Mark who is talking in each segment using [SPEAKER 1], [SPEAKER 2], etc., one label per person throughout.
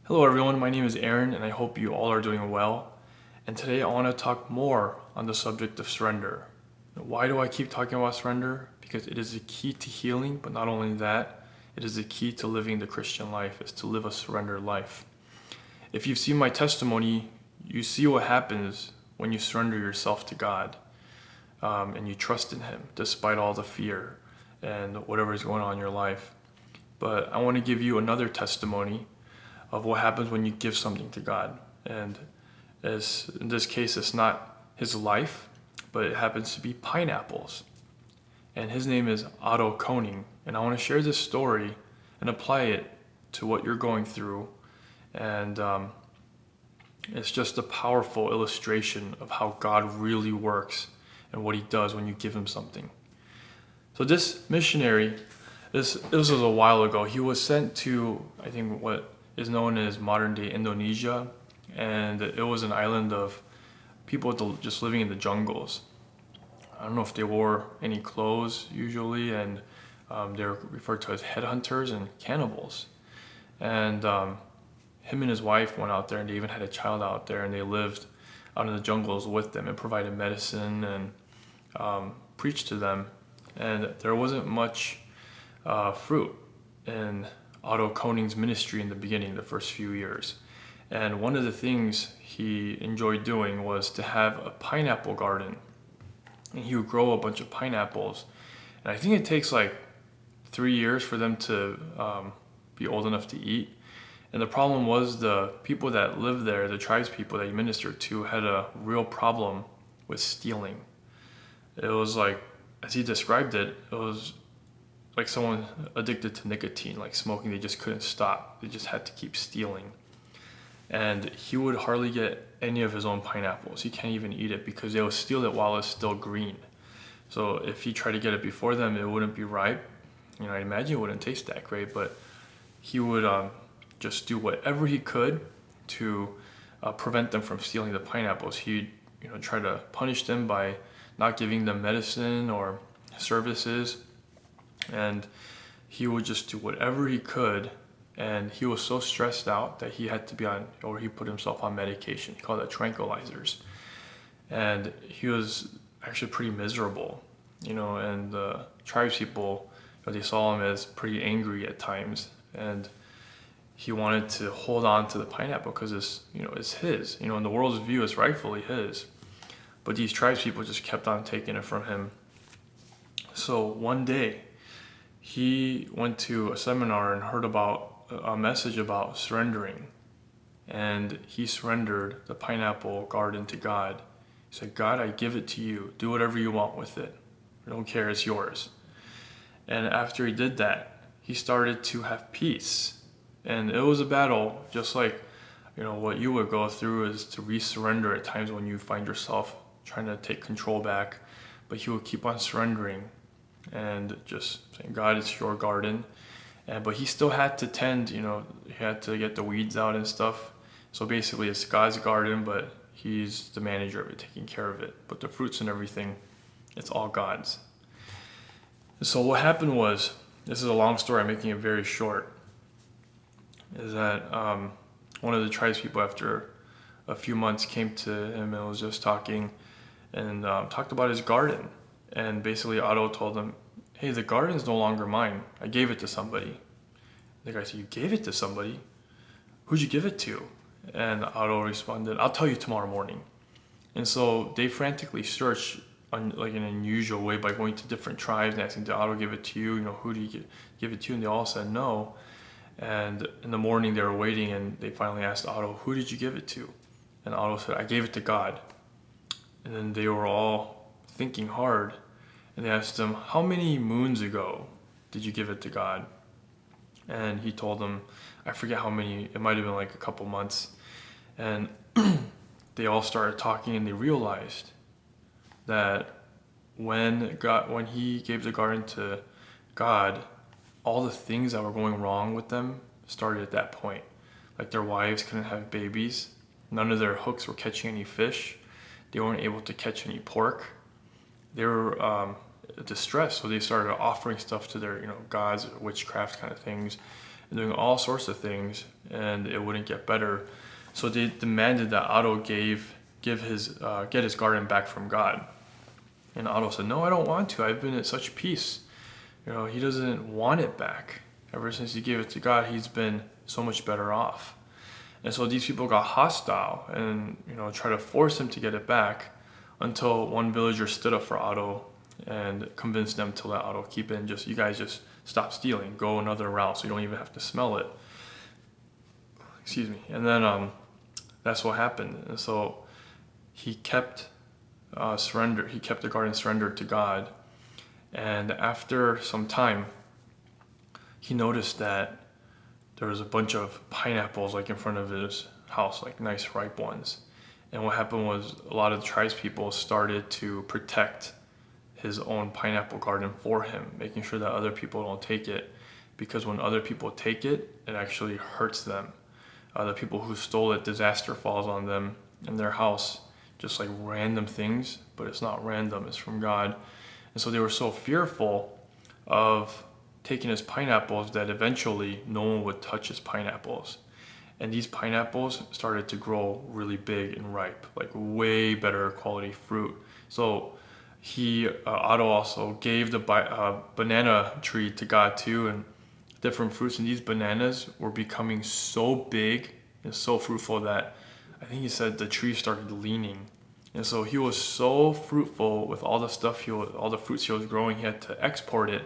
[SPEAKER 1] Hello everyone, my name is Aaron and I hope you all are doing well. And today I want to talk more on the subject of surrender. Why do I keep talking about surrender? Because it is the key to healing, but not only that, it is the key to living the Christian life, is to live a surrendered life. If you've seen my testimony, you see what happens when you surrender yourself to God and you trust in Him despite all the fear and whatever is going on in your life. But I want to give you another testimony of what happens when you give something to God. And as in this case, it's not his life, but it happens to be pineapples. And his name is Otto Koning. And I want to share this story and apply it to what you're going through. And it's just a powerful illustration of how God really works and what he does when you give him something. So this missionary, this was a while ago. He was sent to, I think, what is known as modern day Indonesia, and it was an island of people just living in the jungles. I don't know if they wore any clothes usually, and they're referred to as headhunters and cannibals. And him and his wife went out there, and they even had a child out there, and they lived out in the jungles with them and provided medicine and preached to them. And there wasn't much fruit in Otto Koning's ministry in the beginning, the first few years. And one of the things he enjoyed doing was to have a pineapple garden. And he would grow a bunch of pineapples. And I think it takes like 3 years for them to be old enough to eat. And the problem was the people that lived there, the tribes people that he ministered to, had a real problem with stealing. It was like, as he described it, it was like someone addicted to nicotine, like smoking. They just couldn't stop. They just had to keep stealing. And he would hardly get any of his own pineapples. He can't even eat it because they would steal it while it's still green. So if he tried to get it before them, it wouldn't be ripe. I imagine it wouldn't taste that great, but he would just do whatever he could to prevent them from stealing the pineapples. He'd try to punish them by not giving them medicine or services, and he would just do whatever he could. And he was so stressed out that he had to be on, or he put himself on medication. He called it tranquilizers. And he was actually pretty miserable, and the tribes people, they saw him as pretty angry at times. And he wanted to hold on to the pineapple because it's his. In the world's view, it's rightfully his. But these tribes people just kept on taking it from him. So one day, he went to a seminar and heard about a message about surrendering. And he surrendered the pineapple garden to God. He said, God, I give it to you. Do whatever you want with it. I don't care, it's yours. And after he did that, he started to have peace. And it was a battle, just like what you would go through is to re-surrender at times when you find yourself trying to take control back. But he would keep on surrendering and just saying, God, it's your garden. But he still had to tend, he had to get the weeds out and stuff. So basically it's God's garden, but he's the manager of it, taking care of it. But the fruits and everything, it's all God's. And so what happened was, this is a long story, I'm making it very short, is that one of the tribes people after a few months came to him and was just talking and talked about his garden. And basically Otto told them, hey, the garden's no longer mine. I gave it to somebody. The guy said, you gave it to somebody? Who'd you give it to? And Otto responded, I'll tell you tomorrow morning. And so they frantically searched like an unusual way by going to different tribes and asking, did Otto give it to you? Who did he give it to? And they all said no. And in the morning they were waiting and they finally asked Otto, who did you give it to? And Otto said, I gave it to God. And then they were all thinking hard. And they asked him, how many moons ago did you give it to God? And he told them, I forget how many, it might have been like a couple months. And they all started talking and they realized that when he gave the garden to God, all the things that were going wrong with them started at that point. Like their wives couldn't have babies. None of their hooks were catching any fish. They weren't able to catch any pork. They were distressed, so they started offering stuff to their gods, witchcraft kind of things, and doing all sorts of things. and it wouldn't get better. So they demanded that Otto get his garden back from God. And Otto said, "No, I don't want to. I've been at such peace." He doesn't want it back. Ever since he gave it to God, he's been so much better off. And so these people got hostile and tried to force him to get it back, until one villager stood up for Otto and convinced them to let Otto keep it, and you guys just stop stealing, go another route so you don't even have to smell it. Excuse me. And then that's what happened. And so he kept the garden surrendered to God. And after some time, he noticed that there was a bunch of pineapples in front of his house, nice ripe ones. And what happened was a lot of the tribespeople started to protect his own pineapple garden for him, making sure that other people don't take it, because when other people take it, it actually hurts them. The people who stole it, disaster falls on them in their house, just random things, but it's not random, it's from God. And so they were so fearful of taking his pineapples that eventually no one would touch his pineapples. And these pineapples started to grow really big and ripe, way better quality fruit. So Otto also gave the banana tree to God too, and different fruits. And these bananas were becoming so big and so fruitful that I think he said the tree started leaning. And so he was so fruitful with all the fruits he was growing, he had to export it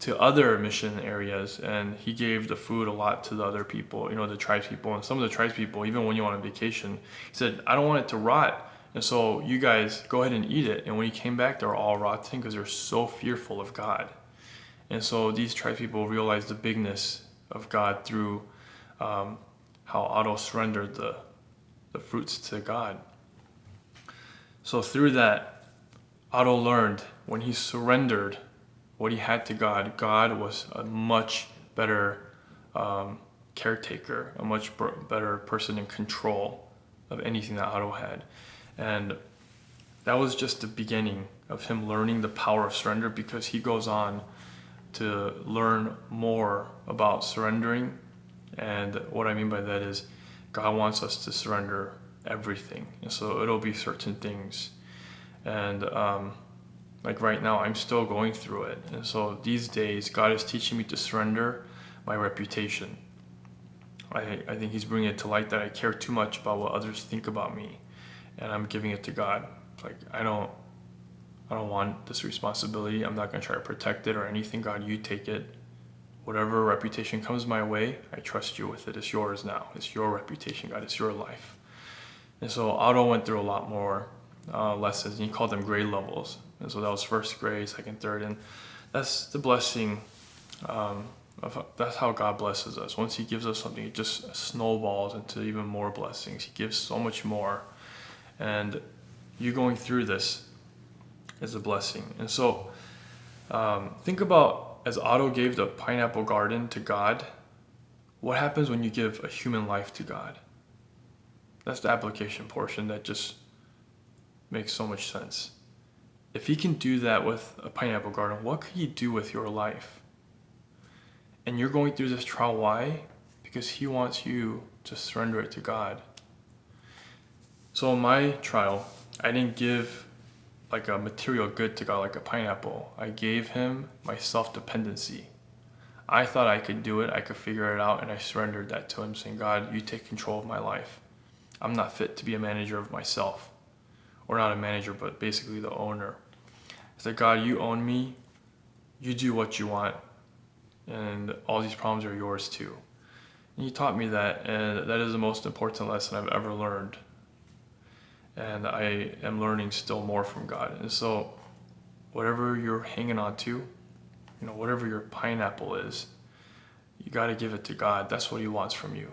[SPEAKER 1] to other mission areas, and he gave the food a lot to the other people, the tribes people. And some of the tribes people, even when you went on vacation, he said, "I don't want it to rot, and so you guys go ahead and eat it." And when he came back, they were all rotting because they're so fearful of God. And so these tribes people realized the bigness of God through how Otto surrendered the fruits to God. So through that, Otto learned when he surrendered what he had to God, God was a much better caretaker, a much better person in control of anything that Otto had. And that was just the beginning of him learning the power of surrender, because he goes on to learn more about surrendering. And what I mean by that is God wants us to surrender everything. And so it'll be certain things. And right now, I'm still going through it. And so these days, God is teaching me to surrender my reputation. I think he's bringing it to light that I care too much about what others think about me, and I'm giving it to God. I don't want this responsibility. I'm not going to try to protect it or anything. God, you take it. Whatever reputation comes my way, I trust you with it. It's yours now. It's your reputation, God. It's your life. And so Otto went through a lot more lessons, and he called them grade levels. And so that was first grade, second, third, and that's the blessing. That's how God blesses us. Once he gives us something, it just snowballs into even more blessings. He gives so much more. And you going through this is a blessing. And so think about, as Otto gave the pineapple garden to God, what happens when you give a human life to God? That's the application portion that just makes so much sense. If he can do that with a pineapple garden, what could he do with your life? And you're going through this trial, why? Because he wants you to surrender it to God. So in my trial, I didn't give a material good to God, like a pineapple. I gave him my self-dependency. I thought I could do it, I could figure it out, and I surrendered that to him, saying, God, you take control of my life. I'm not fit to be a manager of myself. Or not a manager, but basically the owner. I said, God, you own me. You do what you want. And all these problems are yours too. And he taught me that, and that is the most important lesson I've ever learned. And I am learning still more from God. And so whatever you're hanging on to, whatever your pineapple is, you got to give it to God. That's what he wants from you.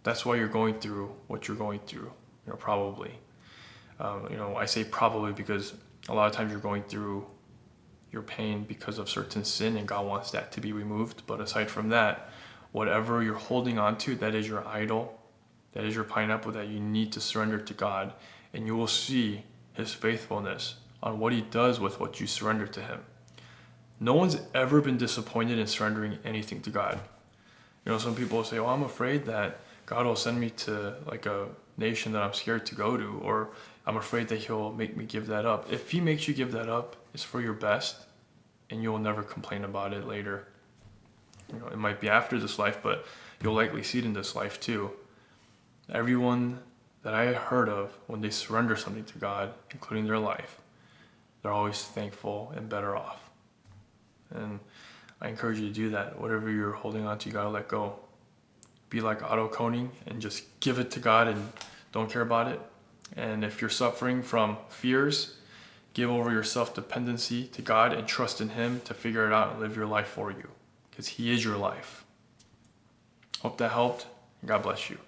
[SPEAKER 1] That's why you're going through what you're going through, probably. I say probably because a lot of times you're going through your pain because of certain sin, and God wants that to be removed. But aside from that, whatever you're holding on to, that is your idol, that is your pineapple that you need to surrender to God, and you will see his faithfulness on what he does with what you surrender to him. No one's ever been disappointed in surrendering anything to God. Some people say, "Oh, I'm afraid that God will send me to like a nation that I'm scared to go to, or I'm afraid that He'll make me give that up." If He makes you give that up, it's for your best, and you'll never complain about it later. It might be after this life, but you'll likely see it in this life too. Everyone that I heard of, when they surrender something to God, including their life, they're always thankful and better off. And I encourage you to do that. Whatever you're holding on to, you gotta let go. Be like Otto Koning and just give it to God and don't care about it. And if you're suffering from fears, give over your self-dependency to God and trust in Him to figure it out and live your life for you, because He is your life. Hope that helped. God bless you.